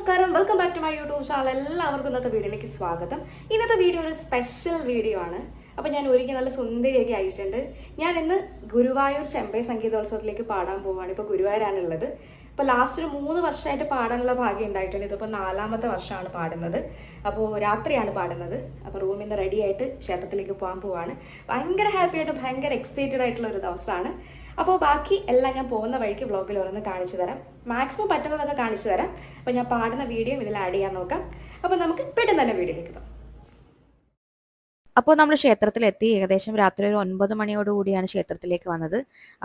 നമസ്കാരം, welcome back to my YouTube channel. എല്ലാവർക്കും ഇന്നത്തെ വീഡിയോയിലേക്ക് സ്വാഗതം. ഇന്നത്തെ വീഡിയോ ഒരു സ്പെഷ്യൽ വീഡിയോ ആണ്. അപ്പോൾ ഞാൻ ഒരിക്കൽ നല്ല സുന്ദരിയൊക്കെ ആയിട്ടുണ്ട്. ഞാൻ ഇന്ന് ഗുരുവായൂർ ചെമ്പൈ സംഗീതോത്സവത്തിലേക്ക് പാടാൻ പോവുകയാണ്. ഇപ്പോൾ ഗുരുവായൂരാണുള്ളത്. ഇപ്പോൾ ലാസ്റ്റ് ഒരു 3 വർഷമായിട്ട് പാടാനുള്ള ഭാഗ്യം ഉണ്ടായിട്ടുണ്ട്. ഇതിപ്പോൾ 4ാമത്തെ വർഷമാണ് പാടുന്നത്. അപ്പോൾ രാത്രിയാണ് പാടുന്നത്. അപ്പോൾ റൂമിൽ നിന്ന് റെഡി ആയിട്ട് ക്ഷേത്രത്തിലേക്ക് പോകാൻ പോവാണ്. ഭയങ്കര ഹാപ്പി ആയിട്ട് ഭയങ്കര എക്സൈറ്റഡ് ആയിട്ടുള്ള ഒരു ദിവസമാണ്. അപ്പോൾ ബാക്കി എല്ലാം ഞാൻ പോകുന്ന വഴിക്ക് വ്ളോഗിൽ ഓരോന്ന് കാണിച്ചു തരാം. മാക്സിമം പറ്റുന്നതൊക്കെ കാണിച്ചു തരാം. അപ്പോൾ ഞാൻ പാടുന്ന വീഡിയോ ഇതിൽ ആഡ് ചെയ്യാൻ നോക്കാം. അപ്പോൾ നമുക്ക് പെട്ടെന്ന് തന്നെ വീഡിയോയിലേക്ക് പോകാം. അപ്പോൾ നമ്മൾ ക്ഷേത്രത്തിലെത്തി. ഏകദേശം രാത്രി ഒരു 9 മണിയോടുകൂടിയാണ് ക്ഷേത്രത്തിലേക്ക് വന്നത്.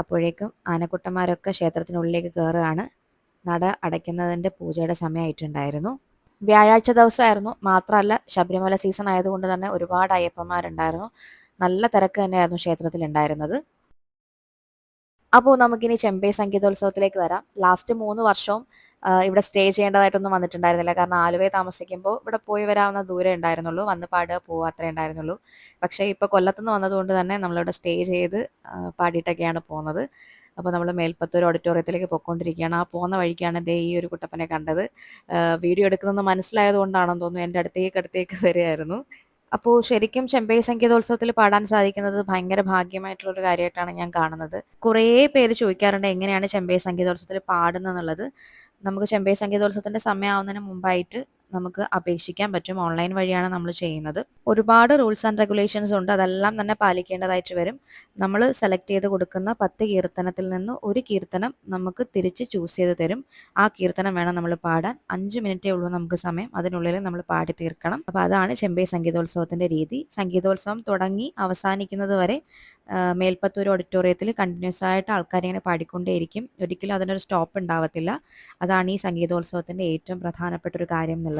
അപ്പോഴേക്കും ആനക്കുട്ടന്മാരൊക്കെ ക്ഷേത്രത്തിനുള്ളിലേക്ക് കയറുകയാണ്. നട അടയ്ക്കുന്നതിൻ്റെ പൂജയുടെ സമയമായിട്ടുണ്ടായിരുന്നു. വ്യാഴാഴ്ച ദിവസമായിരുന്നു. മാത്രമല്ല ശബരിമല സീസൺ ആയതുകൊണ്ട് തന്നെ ഒരുപാട് അയ്യപ്പന്മാരുണ്ടായിരുന്നു. നല്ല തിരക്ക് തന്നെയായിരുന്നു ക്ഷേത്രത്തിലുണ്ടായിരുന്നത്. അപ്പോൾ നമുക്കിനി ചെമ്പൈ സംഗീതോത്സവത്തിലേക്ക് വരാം. ലാസ്റ്റ് 3 വർഷവും ഇവിടെ സ്റ്റേ ചെയ്യേണ്ടതായിട്ടൊന്നും വന്നിട്ടുണ്ടായിരുന്നില്ല. കാരണം ആലുവയിൽ താമസിക്കുമ്പോൾ ഇവിടെ പോയി വരാവുന്ന ദൂരം ഉണ്ടായിരുന്നുള്ളൂ. വന്ന് പാടുക പോവുക അത്രേ ഉണ്ടായിരുന്നുള്ളൂ. പക്ഷേ ഇപ്പോൾ കൊല്ലത്തുനിന്ന് വന്നതുകൊണ്ട് തന്നെ നമ്മളിവിടെ സ്റ്റേ ചെയ്ത് പാടിയിട്ടൊക്കെയാണ് പോകുന്നത്. അപ്പോൾ നമ്മൾ മേൽപ്പത്തൂർ ഓഡിറ്റോറിയത്തിലേക്ക് പോയിക്കൊണ്ടിരിക്കുകയാണ്. ആ പോകുന്ന വഴിക്കാണ് ദേ ഈ ഒരു കുട്ടപ്പനെ കണ്ടത്. വീഡിയോ എടുക്കുന്നതെന്ന് മനസ്സിലായതുകൊണ്ടാണെന്ന് തോന്നുന്നു എൻ്റെ അടുത്തേക്ക് വരികയായിരുന്നു. അപ്പോൾ ശരിക്കും ചെമ്പൈ സംഗീതോത്സവത്തിൽ പാടാൻ സാധിക്കുന്നത് ഭയങ്കര ഭാഗ്യമായിട്ടുള്ളൊരു കാര്യമായിട്ടാണ് ഞാൻ കാണുന്നത്. കുറേ പേര് ചോദിക്കാറുണ്ട് എങ്ങനെയാണ് ചെമ്പൈ സംഗീതോത്സവത്തിൽ പാടുന്നതെന്നുള്ളത്. നമുക്ക് ചെമ്പൈ സംഗീതോത്സവത്തിൻ്റെ സമയമാവുന്നതിന് മുമ്പായിട്ട് നമുക്ക് അപേക്ഷിക്കാൻ പറ്റും. ഓൺലൈൻ വഴിയാണ് നമ്മൾ ചെയ്യുന്നത്. ഒരുപാട് റൂൾസ് ആൻഡ് റെഗുലേഷൻസ് ഉണ്ട്. അതെല്ലാം തന്നെ പാലിക്കേണ്ടതായിട്ട് വരും. നമ്മൾ സെലക്ട് ചെയ്ത് കൊടുക്കുന്ന 10 കീർത്തനത്തിൽ നിന്ന് ഒരു കീർത്തനം നമുക്ക് തിരിച്ച് ചൂസ് ചെയ്ത് തരും. ആ കീർത്തനം വേണം നമ്മൾ പാടാൻ. 5 മിനിറ്റേ ഉള്ളൂ നമുക്ക് സമയം. അതിനുള്ളിൽ നമ്മൾ പാടി തീർക്കണം. അപ്പോൾ അതാണ് ചെമ്പൈ സംഗീതോത്സവത്തിൻ്റെ രീതി. സംഗീതോത്സവം തുടങ്ങി അവസാനിക്കുന്നത് വരെ മേൽപ്പത്തൂർ ഓഡിറ്റോറിയത്തിൽ കണ്ടിന്യൂസ് ആയിട്ട് ആൾക്കാരിങ്ങനെ പാടിക്കൊണ്ടേയിരിക്കും. ഒരിക്കലും അതിനൊരു സ്റ്റോപ്പ് ഉണ്ടാവത്തില്ല. അതാണ് ഈ സംഗീതോത്സവത്തിൻ്റെ ഏറ്റവും പ്രധാനപ്പെട്ട ഒരു കാര്യം എന്നുള്ളത്.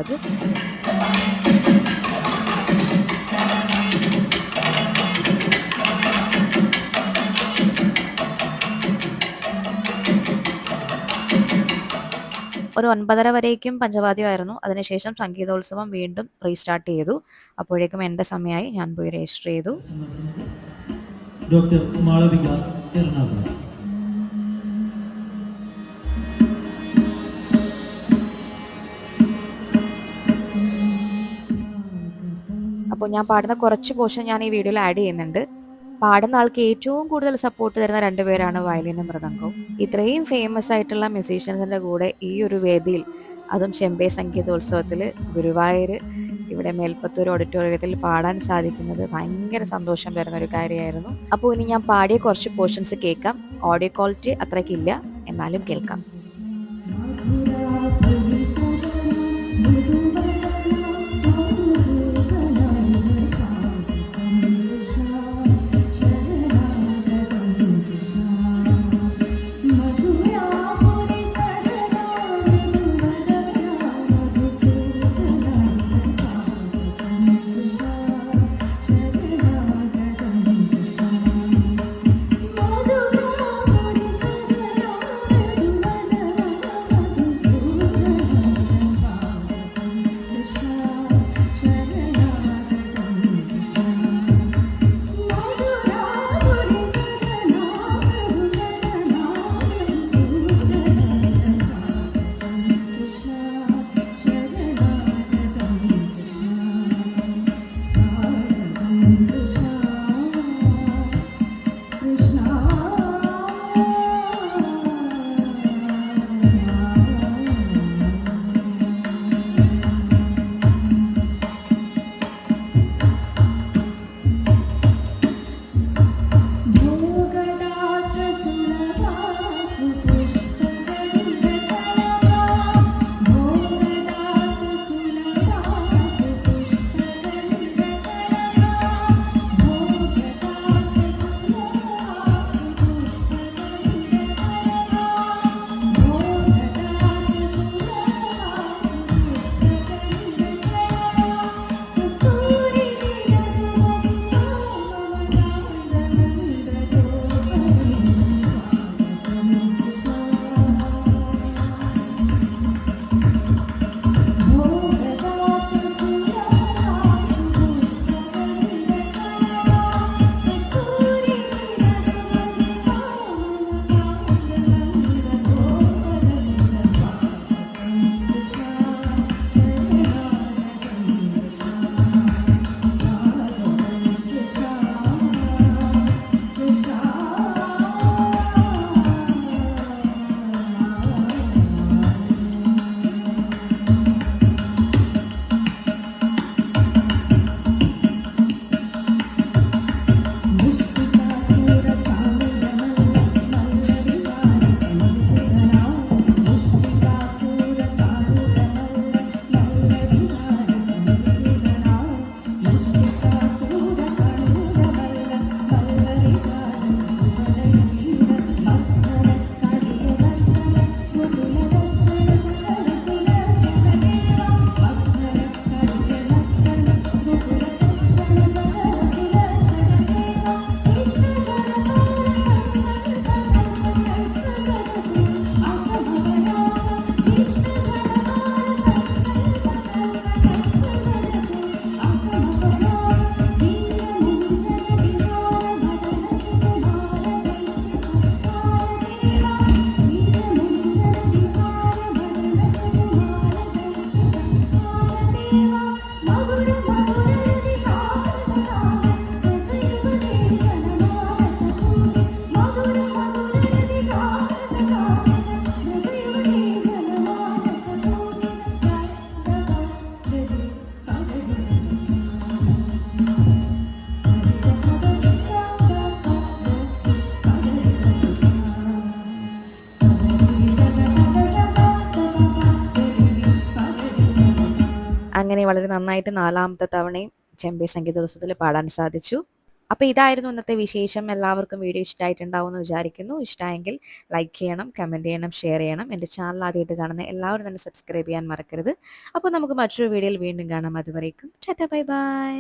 ഒരു 9:30 വരേക്കും പഞ്ചവാദ്യമായിരുന്നു. അതിനുശേഷം സംഗീതോത്സവം വീണ്ടും റീസ്റ്റാർട്ട് ചെയ്തു. അപ്പോഴേക്കും എൻ്റെ സമയമായി. ഞാൻ പോയി രജിസ്റ്റർ ചെയ്തു. ഡോക്ടർ മാളവിക, എറണാകുളം. അപ്പോൾ ഞാൻ പാടുന്ന കുറച്ച് പോർഷൻ ഞാൻ ഈ വീഡിയോയിൽ ആഡ് ചെയ്യുന്നുണ്ട്. പാടുന്ന ആൾക്ക് ഏറ്റവും കൂടുതൽ സപ്പോർട്ട് തരുന്ന 2 പേരാണ് വയലിനും മൃദംഗവും. ഇത്രയും ഫേമസ് ആയിട്ടുള്ള മ്യൂസീഷ്യൻസിൻ്റെ കൂടെ ഈ ഒരു വേദിയിൽ, അതും ചെമ്പൈ സംഗീതോത്സവത്തിൽ ഗുരുവായൂർ ഇവിടെ മേൽപ്പത്തൂർ ഓഡിറ്റോറിയത്തിൽ പാടാൻ സാധിക്കുന്നത് ഭയങ്കര സന്തോഷം തരുന്ന ഒരു കാര്യമായിരുന്നു. അപ്പോൾ ഇനി ഞാൻ പാടിയ കുറച്ച് പോർഷൻസ് കേൾക്കാം. ഓഡിയോ ക്വാളിറ്റി അത്രയ്ക്കില്ല, എന്നാലും കേൾക്കാം. അങ്ങനെ വളരെ നന്നായിട്ട് 4ാമത്തെ തവണയും ചെമ്പൈ സംഗീതോത്സവത്തിൽ പാടാൻ സാധിച്ചു. അപ്പോൾ ഇതായിരുന്നു ഇന്നത്തെ വിശേഷം. എല്ലാവർക്കും വീഡിയോ ഇഷ്ടമായിട്ടുണ്ടാവും എന്ന് വിചാരിക്കുന്നു. ഇഷ്ടമായെങ്കിൽ ലൈക്ക് ചെയ്യണം, കമൻറ്റ് ചെയ്യണം, ഷെയർ ചെയ്യണം. എൻ്റെ ചാനൽ ആദ്യമായിട്ട് കാണുന്ന എല്ലാവരും തന്നെ സബ്സ്ക്രൈബ് ചെയ്യാൻ മറക്കരുത്. അപ്പോൾ നമുക്ക് മറ്റൊരു വീഡിയോയിൽ വീണ്ടും കാണാം. അതുവരേക്കും ടാറ്റാ ബൈ ബൈ.